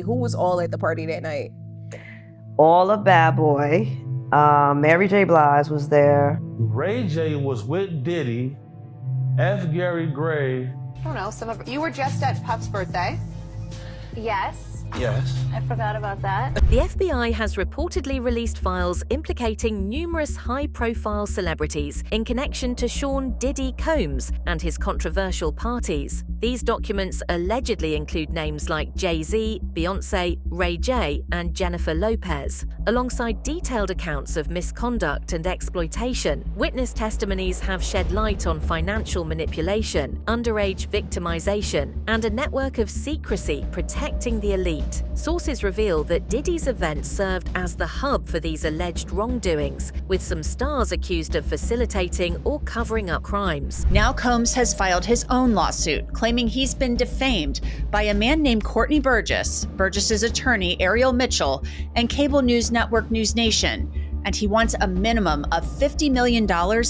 Who was all at the party that night? All of Bad Boy. Mary J. Blige was there. Ray J was with Diddy, F. Gary Gray. I don't know, you were just at Puff's birthday. Yes. Yes. I forgot about that. The FBI has reportedly released files implicating numerous high-profile celebrities in connection to Sean Diddy Combs and his controversial parties. These documents allegedly include names like Jay-Z, Beyonce, Ray J, and Jennifer Lopez, alongside detailed accounts of misconduct and exploitation. Witness testimonies have shed light on financial manipulation, underage victimization, and a network of secrecy protecting the elite. Sources reveal that Diddy's event served as the hub for these alleged wrongdoings, with some stars accused of facilitating or covering up crimes. Now Combs has filed his own lawsuit, claiming he's been defamed by a man named Courtney Burgess, Burgess's attorney Ariel Mitchell, and cable news network News Nation, and he wants a minimum of $50 million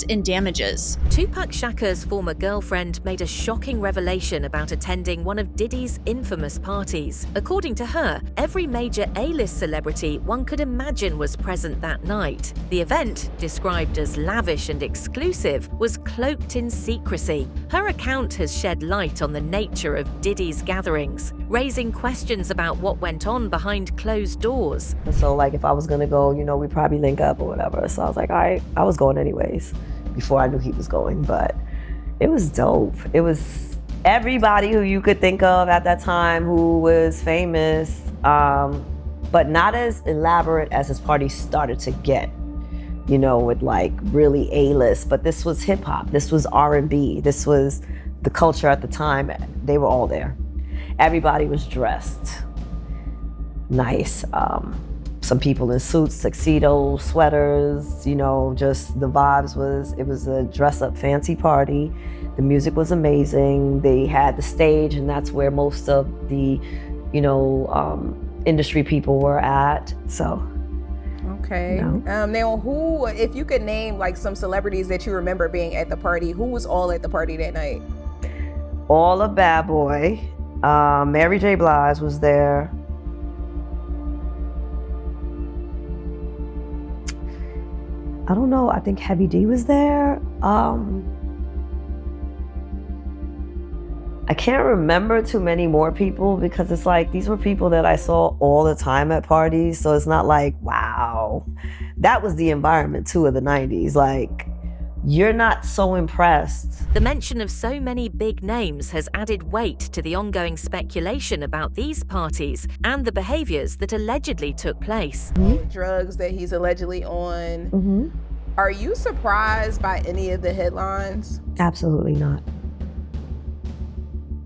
in damages. Tupac Shakur's former girlfriend made a shocking revelation about attending one of Diddy's infamous parties. According to her, every major A-list celebrity one could imagine was present that night. The event, described as lavish and exclusive, was cloaked in secrecy. Her account has shed light on the nature of Diddy's gatherings, raising questions about what went on behind closed doors. So like if I was gonna go, we'd probably link up or whatever. So I was like, all right, I was going anyways before I knew he was going, but it was dope. It was everybody who you could think of at that time who was famous, but not as elaborate as his party started to get, with like really A-list, but this was hip hop, this was R&B, this was the culture at the time. They were all there. Everybody was dressed nice. Some people in suits, tuxedos, sweaters, just the vibes it was a dress-up fancy party. The music was amazing. They had the stage, and that's where most of the, industry people were at, so. Okay. Now, who, if you could name like some celebrities that you remember being at the party, who was all at the party that night? All of Bad Boy. Mary J. Blige was there. I don't know, I think Heavy D was there. I can't remember too many more people because it's like, these were people that I saw all the time at parties. So it's not like, wow. That was the environment too of the 90s. Like, you're not so impressed. The mention of so many big names has added weight to the ongoing speculation about these parties and the behaviors that allegedly took place. Drugs that he's allegedly on. Are you surprised by any of the headlines? Absolutely not.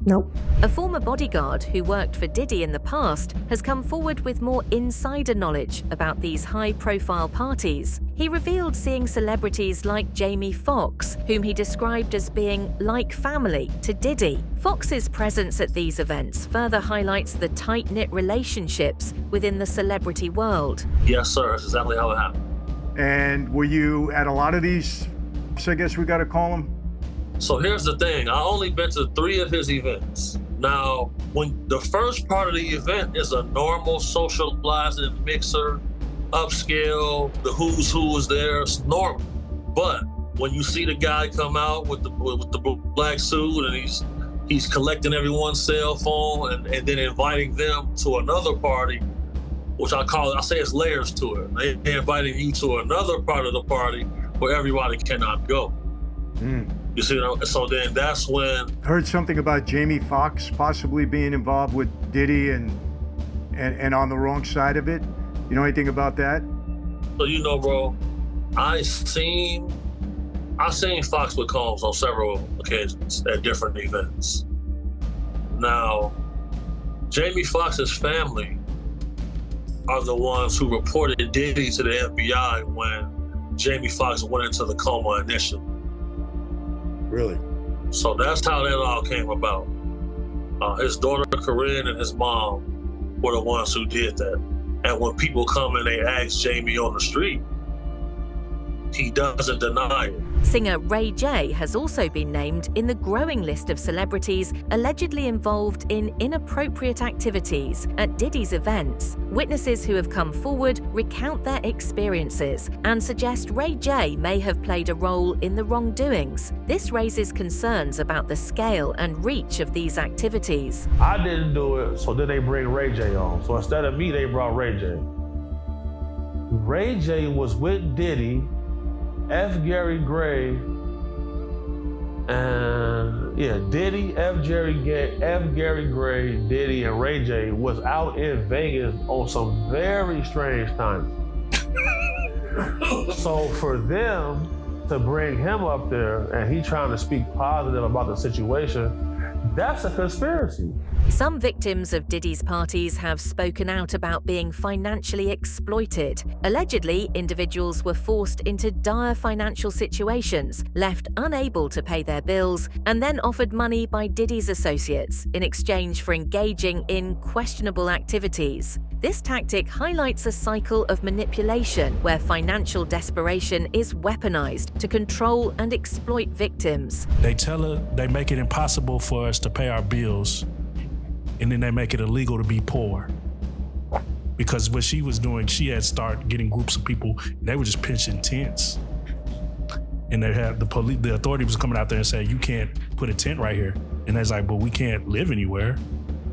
Nope. A former bodyguard who worked for Diddy in the past has come forward with more insider knowledge about these high-profile parties. He revealed seeing celebrities like Jamie Foxx, whom he described as being like family to Diddy. Foxx's presence at these events further highlights the tight-knit relationships within the celebrity world. Yes, sir. That's exactly how it happened. And were you at a lot of these, I guess we got to call them? So here's the thing. I only been to 3 of his events. Now, when the first part of the event is a normal socializing mixer, upscale, the who's who is there, it's normal. But when you see the guy come out with the black suit and he's collecting everyone's cell phone and then inviting them to another party, which I say it's layers to it. They're inviting you to another part of the party where everybody cannot go. You see, so then that's when... Heard something about Jamie Foxx possibly being involved with Diddy and on the wrong side of it. You know anything about that? So bro, I seen Foxx with Combs on several occasions at different events. Now, Jamie Foxx's family are the ones who reported Diddy to the FBI when Jamie Foxx went into the coma initially. Really? So that's how that all came about. His daughter Corinne and his mom were the ones who did that. And when people come and they ask Jamie on the street, he doesn't deny it. Singer Ray J has also been named in the growing list of celebrities allegedly involved in inappropriate activities at Diddy's events. Witnesses who have come forward recount their experiences and suggest Ray J may have played a role in the wrongdoings. This raises concerns about the scale and reach of these activities. I didn't do it, so then they bring Ray J on. So instead of me, they brought Ray J. Ray J was with Diddy, F. Gary Gray, and Diddy, F. Gary Gray, Diddy, and Ray J was out in Vegas on some very strange times. So for them to bring him up there and he trying to speak positive about the situation, that's a conspiracy. Some victims of Diddy's parties have spoken out about being financially exploited. Allegedly, individuals were forced into dire financial situations, left unable to pay their bills, and then offered money by Diddy's associates in exchange for engaging in questionable activities. This tactic highlights a cycle of manipulation where financial desperation is weaponized to control and exploit victims. They tell her they make it impossible for us to pay our bills, and then they make it illegal to be poor. Because what she was doing, she had started getting groups of people, they were just pitching tents. And they had the authority was coming out there and saying, you can't put a tent right here. And they was like, but we can't live anywhere.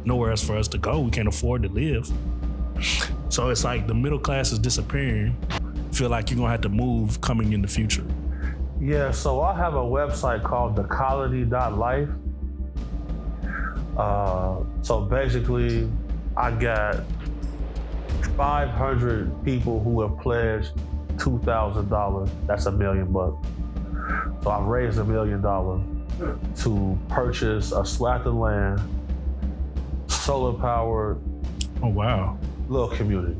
Nowhere else for us to go. We can't afford to live. So it's like the middle class is disappearing. Feel like you're gonna have to move coming in the future. Yeah, so I have a website called thecolony.life. So basically, I got 500 people who have pledged $2,000. That's $1 million bucks. So I've raised $1 million to purchase a swath of land, solar-powered. Oh, wow. Little community.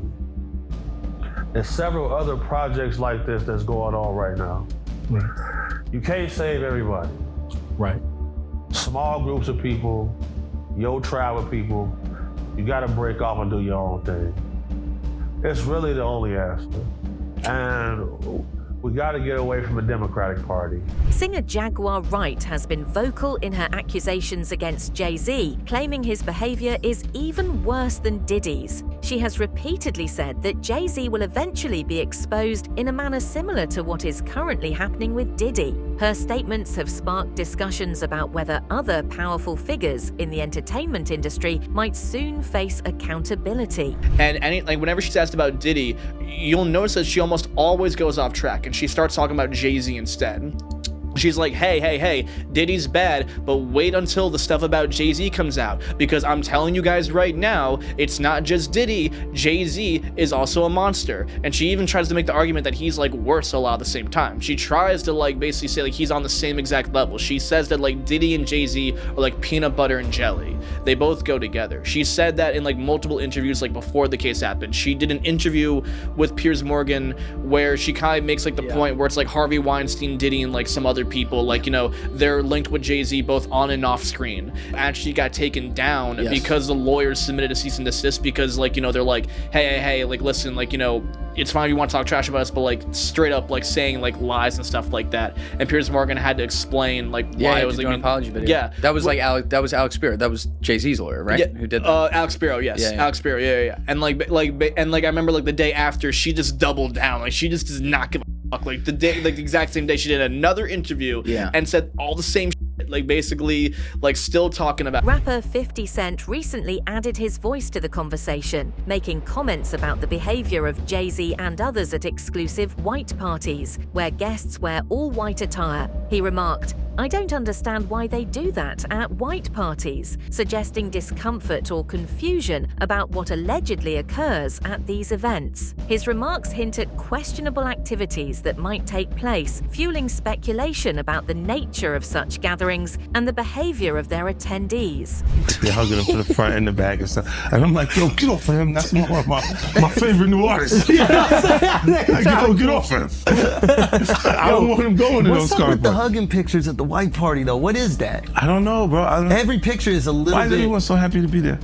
There's several other projects like this that's going on right now. Right. You can't save everybody. Right. Small groups of people, your tribe of people, you gotta break off and do your own thing. It's really the only answer. And we gotta get away from the Democratic Party. Singer Jaguar Wright has been vocal in her accusations against Jay-Z, claiming his behavior is even worse than Diddy's. She has repeatedly said that Jay-Z will eventually be exposed in a manner similar to what is currently happening with Diddy. Her statements have sparked discussions about whether other powerful figures in the entertainment industry might soon face accountability. And whenever she's asked about Diddy, you'll notice that she almost always goes off track and she starts talking about Jay-Z instead. She's like, hey, Diddy's bad, but wait until the stuff about Jay-Z comes out, because I'm telling you guys right now, it's not just Diddy, Jay-Z is also a monster. And she even tries to make the argument that he's like worse a lot at the same time. She tries to like basically say like he's on the same exact level. She says that like Diddy and Jay-Z are like peanut butter and jelly. They both go together. She said that in like multiple interviews like before the case happened. She did an interview with Piers Morgan where she kind of makes like the point where it's like Harvey Weinstein, Diddy, and like some other people, like, you know, they're linked with Jay-Z both on and off screen. Actually got taken down because the lawyers submitted a cease and desist because, like, you know, they're like, hey, like, listen, like, you know, it's fine if you want to talk trash about us, but like straight up like saying like lies and stuff like that. And Piers Morgan had to explain like why it was like an apology video. Yeah, that was like Alex Spiro. That was Jay-Z's lawyer, right? Yeah, who did that? Alex Spiro, yes, Alex Spiro, yeah. And like I remember like the day after, she just doubled down. Like she just does not give a fuck. Like the exact same day, she did another interview and said all the same shit, like basically like still talking about. Rapper 50 Cent recently added his voice to the conversation, making comments about the behavior of Jay-Z and others at exclusive white parties, where guests wear all white attire. He remarked, "I don't understand why they do that at white parties," suggesting discomfort or confusion about what allegedly occurs at these events. His remarks hint at questionable activities that might take place, fueling speculation about the nature of such gatherings and the behavior of their attendees. They're hugging him from the front and the back and stuff. And I'm like, yo, get off of him. That's my favorite new artist. Like, yo, get off him. I don't want him going to those What's up with the hugging pictures at the white party, though? What is that? I don't know, bro. Every picture is a little Why bit... is everyone so happy to be there?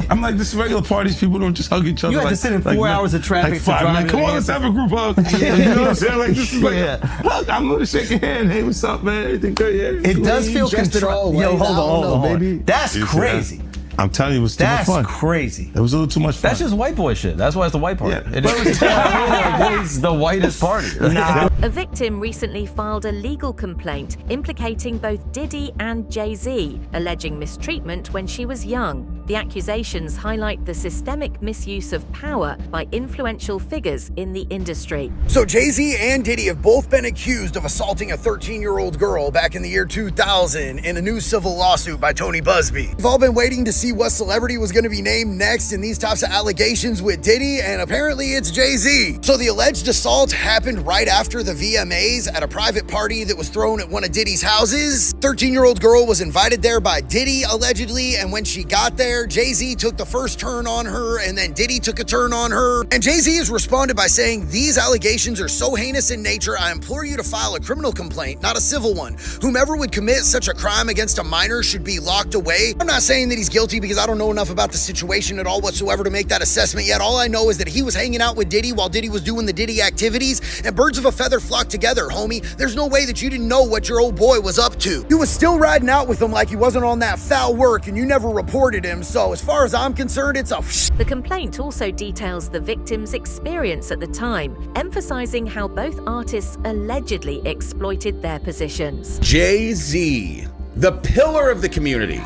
I'm like, this regular parties, people don't just hug each other. You had to sit in 4 hours of traffic like to 5 drive minutes. Come on, let's have a group hug. You know what I'm saying? Like, this is like, hug, I'm gonna shake your hand. Hey, what's up, man? Everything good? Yeah. It does feel control. Yo, hold on, baby. That's crazy. I'm telling you, it was too much fun. That's crazy. It was a little too much fun. That's just white boy shit. That's why it's the white party. Yeah. It's the whitest party. A victim recently filed a legal complaint implicating both Diddy and Jay-Z, alleging mistreatment when she was young. The accusations highlight the systemic misuse of power by influential figures in the industry. So Jay-Z and Diddy have both been accused of assaulting a 13-year-old girl back in the year 2000 in a new civil lawsuit by Tony Busby. We've all been waiting to see what celebrity was going to be named next in these types of allegations with Diddy, and apparently it's Jay-Z. So the alleged assault happened right after the VMAs at a private party that was thrown at one of Diddy's houses. 13-year-old girl was invited there by Diddy, allegedly, and when she got there, Jay-Z took the first turn on her, and then Diddy took a turn on her. And Jay-Z has responded by saying, "These allegations are so heinous in nature, I implore you to file a criminal complaint, not a civil one. Whomever would commit such a crime against a minor should be locked away." I'm not saying that he's guilty because I don't know enough about the situation at all whatsoever to make that assessment yet. All I know is that he was hanging out with Diddy while Diddy was doing the Diddy activities, and birds of a feather flock together, homie. There's no way that you didn't know what your old boy was up to. You was still riding out with him like he wasn't on that foul work, and you never reported him. So as far as I'm concerned, it's a The complaint also details the victim's experience at the time, emphasizing how both artists allegedly exploited their positions. Jay-Z, the pillar of the community.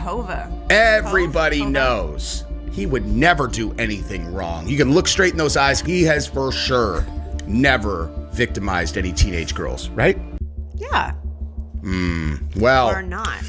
Everybody knows he would never do anything wrong. You can look straight in those eyes. He has for sure never victimized any teenage girls, right? Yeah. Well, Or not.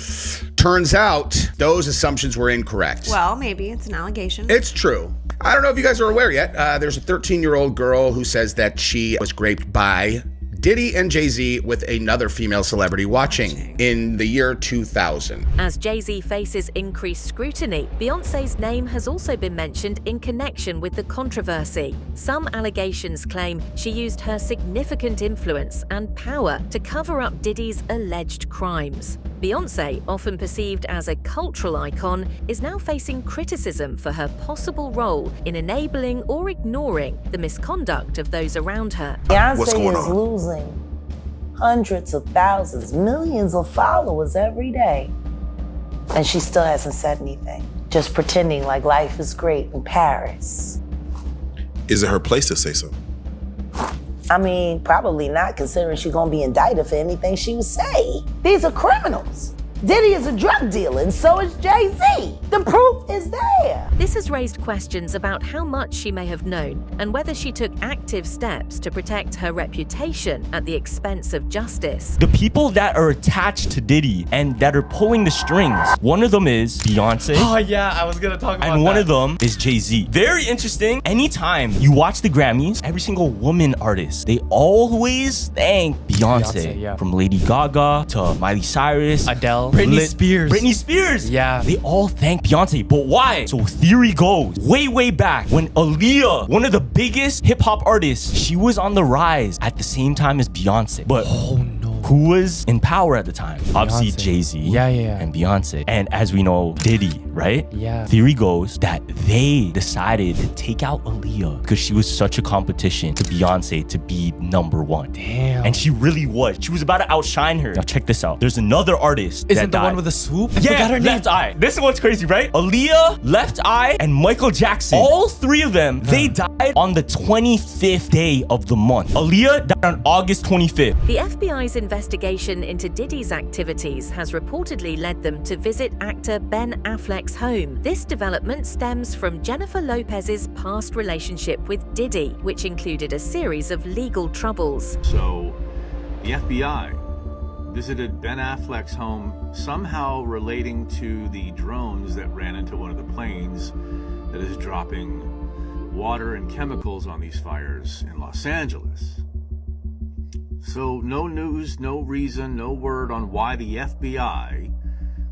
turns out those assumptions were incorrect. Well, maybe it's an allegation. It's true. I don't know if you guys are aware yet. There's a 13-year-old girl who says that she was raped by Diddy and Jay-Z with another female celebrity watching in the year 2000. As Jay-Z faces increased scrutiny, Beyonce's name has also been mentioned in connection with the controversy. Some allegations claim she used her significant influence and power to cover up Diddy's alleged crimes. Beyonce, often perceived as a cultural icon, is now facing criticism for her possible role in enabling or ignoring the misconduct of those around her. Beyonce is losing hundreds of thousands, millions of followers every day. And she still hasn't said anything, just pretending like life is great in Paris. Is it her place to say something? I mean, probably not, considering she's gonna be indicted for anything she would say. These are criminals. Diddy is a drug dealer, and so is Jay-Z. The proof is there. This has raised questions about how much she may have known and whether she took active steps to protect her reputation at the expense of justice. The people that are attached to Diddy and that are pulling the strings, one of them is Beyonce. Oh yeah, I was gonna talk about that. And one of them is Jay-Z. Very interesting. Anytime you watch the Grammys, every single woman artist, they always thank Beyonce. yeah. From Lady Gaga to Miley Cyrus, Adele, Britney Spears. Britney Spears. Yeah. They all thank Beyonce. But why? So theory goes way back when Aaliyah, one of the biggest hip hop artists, she was on the rise at the same time as Beyonce. But who was in power at the time? Obviously Jay-Z and Beyonce. And as we know, Diddy, right? Yeah. Theory goes that they decided to take out Aaliyah because she was such a competition to Beyonce to be #1. Damn. And she really was. She was about to outshine her. Now check this out. There's another artist Isn't that the one died. with the swoop? I Yeah, forgot her name. Left Eye. This is what's crazy, right? Aaliyah, Left Eye, and Michael Jackson. All three of them, they died on the 25th day of the month. Aaliyah died on August 25th. The FBI's investigation into Diddy's activities has reportedly led them to visit actor Ben Affleck's home. This development stems from Jennifer Lopez's past relationship with Diddy, which included a series of legal troubles. So, the FBI visited Ben Affleck's home, somehow relating to the drones that ran into one of the planes that is dropping water and chemicals on these fires in Los Angeles. So no news, no reason, no word on why the FBI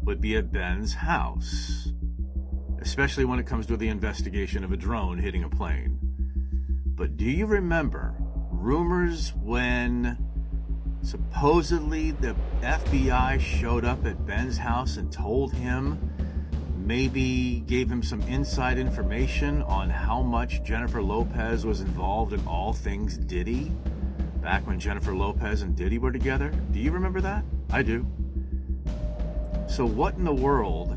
would be at Ben's house, especially when it comes to the investigation of a drone hitting a plane. But do you remember rumors when supposedly the FBI showed up at Ben's house and told him maybe gave him some inside information on how much Jennifer Lopez was involved in all things Diddy back when Jennifer Lopez and Diddy were together. Do you remember that? I do. So what in the world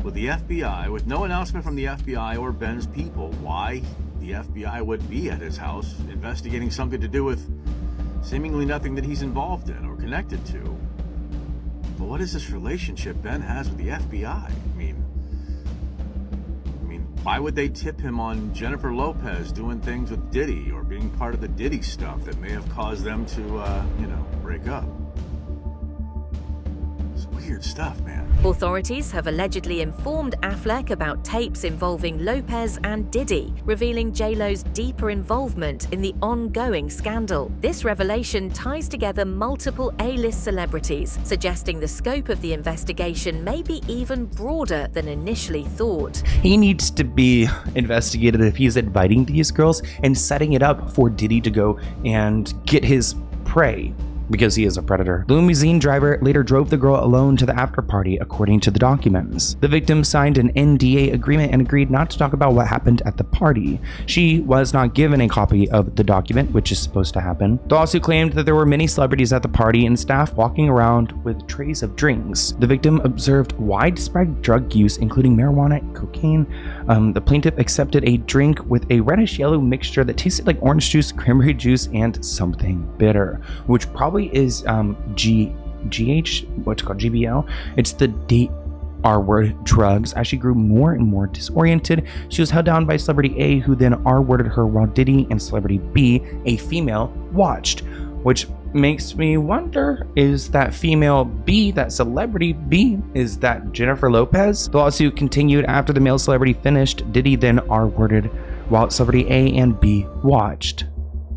would the FBI, with no announcement from the FBI or Ben's people, why the FBI would be at his house investigating something to do with seemingly nothing that he's involved in or connected to? But what is this relationship Ben has with the FBI? I mean, why would they tip him on Jennifer Lopez doing things with Diddy or being part of the Diddy stuff that may have caused them to, break up? It's weird stuff, man. Authorities have allegedly informed Affleck about tapes involving Lopez and Diddy, revealing J-Lo's deeper involvement in the ongoing scandal. This revelation ties together multiple A-list celebrities, suggesting the scope of the investigation may be even broader than initially thought. He needs to be investigated if he's inviting these girls and setting it up for Diddy to go and get his prey, because he is a predator. The limousine driver later drove the girl alone to the after party, according to the documents. The victim signed an NDA agreement and agreed not to talk about what happened at the party. She was not given a copy of the document, which is supposed to happen. The lawsuit claimed that there were many celebrities at the party and staff walking around with trays of drinks. The victim observed widespread drug use, including marijuana and cocaine. The plaintiff accepted a drink with a reddish-yellow mixture that tasted like orange juice, cranberry juice, and something bitter, which probably is GBL. It's the date R-word drugs. As she grew more and more disoriented, she was held down by celebrity A, who then R-worded her while Diddy and celebrity B, a female, watched. Which makes me wonder, is that female B, that celebrity B, is that Jennifer Lopez? The lawsuit continued after the male celebrity finished. Diddy then R-worded while celebrity A and B watched.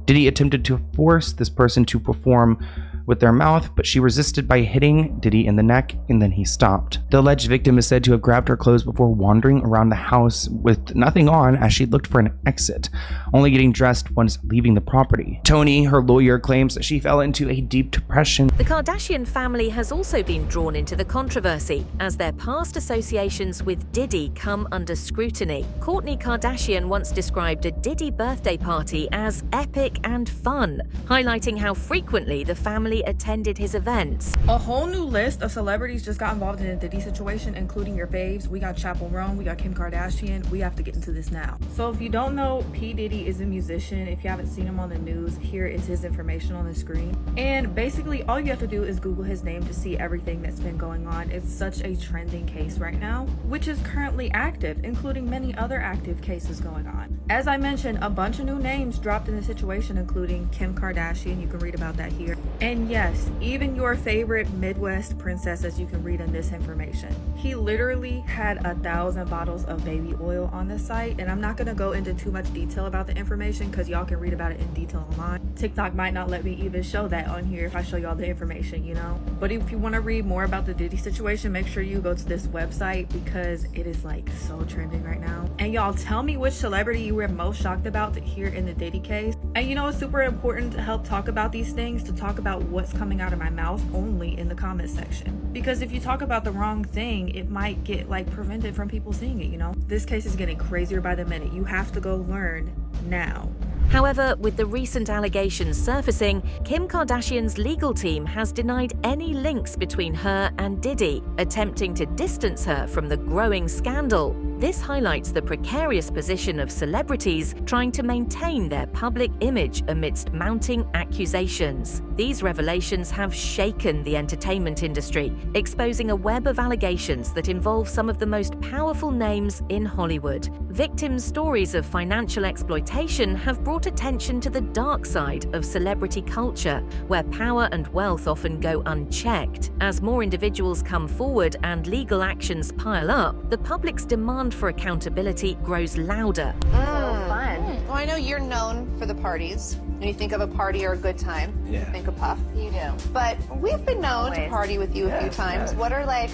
Diddy attempted to force this person to perform with their mouth, but she resisted by hitting Diddy in the neck, and then he stopped. The alleged victim is said to have grabbed her clothes before wandering around the house with nothing on as she looked for an exit, only getting dressed once leaving the property. Tony, her lawyer, claims that she fell into a deep depression. The Kardashian family has also been drawn into the controversy as their past associations with Diddy come under scrutiny. Kourtney Kardashian once described a Diddy birthday party as epic and fun, highlighting how frequently the family attended his events. A whole new list of celebrities just got involved in a Diddy situation, including your faves. We got Chappell Roan, we got Kim Kardashian. We have to get into this now. So if you don't know, P. Diddy is a musician. If you haven't seen him on the news, here is his information on the screen. And basically all you have to do is Google his name to see everything that's been going on. It's such a trending case right now, which is currently active, including many other active cases going on. As I mentioned, a bunch of new names dropped in the situation, including Kim Kardashian. You can read about that here. And yes, even your favorite Midwest princesses, you can read in this information. He literally had 1,000 bottles of baby oil on the site, and I'm not gonna go into too much detail about the information because y'all can read about it in detail online. TikTok might not let me even show that on here if I show y'all the information, you know? But if you wanna read more about the Diddy situation, make sure you go to this website because it is like so trending right now. And y'all tell me which celebrity you were most shocked about to hear in the Diddy case. And you know, it's super important to help talk about these things, to talk about what's coming out of my mouth only in the comment section. Because if you talk about the wrong thing, it might get like prevented from people seeing it, you know? This case is getting crazier by the minute. You have to go learn now. However, with the recent allegations surfacing, Kim Kardashian's legal team has denied any links between her and Diddy, attempting to distance her from the growing scandal. This highlights the precarious position of celebrities trying to maintain their public image amidst mounting accusations. These revelations have shaken the entertainment industry, exposing a web of allegations that involve some of the most powerful names in Hollywood. Victims' stories of financial exploitation have brought attention to the dark side of celebrity culture, where power and wealth often go unchecked. As more individuals come forward and legal actions pile up, the public's demand for accountability grows louder. Fun. Well, I know you're known for the parties. When you think of a party or a good time, you think of Puff. You do. But we've been known to party with you a few times. What are like,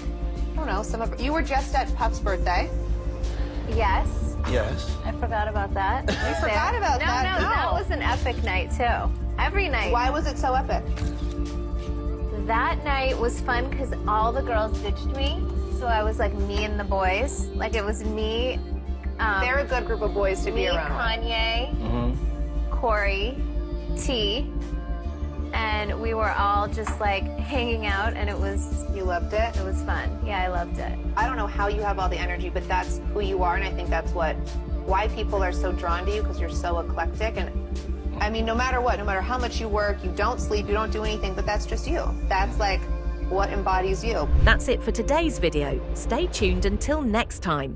I don't know, some of you were just at Puff's birthday. Yes. Yes. I forgot about that. You forgot about that? No, that was an epic night too. Every night. Why was it so epic? That night was fun because all the girls ditched me. So I was like me and the boys. Like it was me. They're a good group of boys to be around. Kanye, Corey, T, and we were all just like hanging out, and it was. You loved it? It was fun. Yeah, I loved it. I don't know how you have all the energy, but that's who you are, and I think that's why people are so drawn to you, because you're so eclectic. And I mean, no matter what, no matter how much you work, you don't sleep, you don't do anything, but that's just you. That's like what embodies you. That's it for today's video. Stay tuned until next time.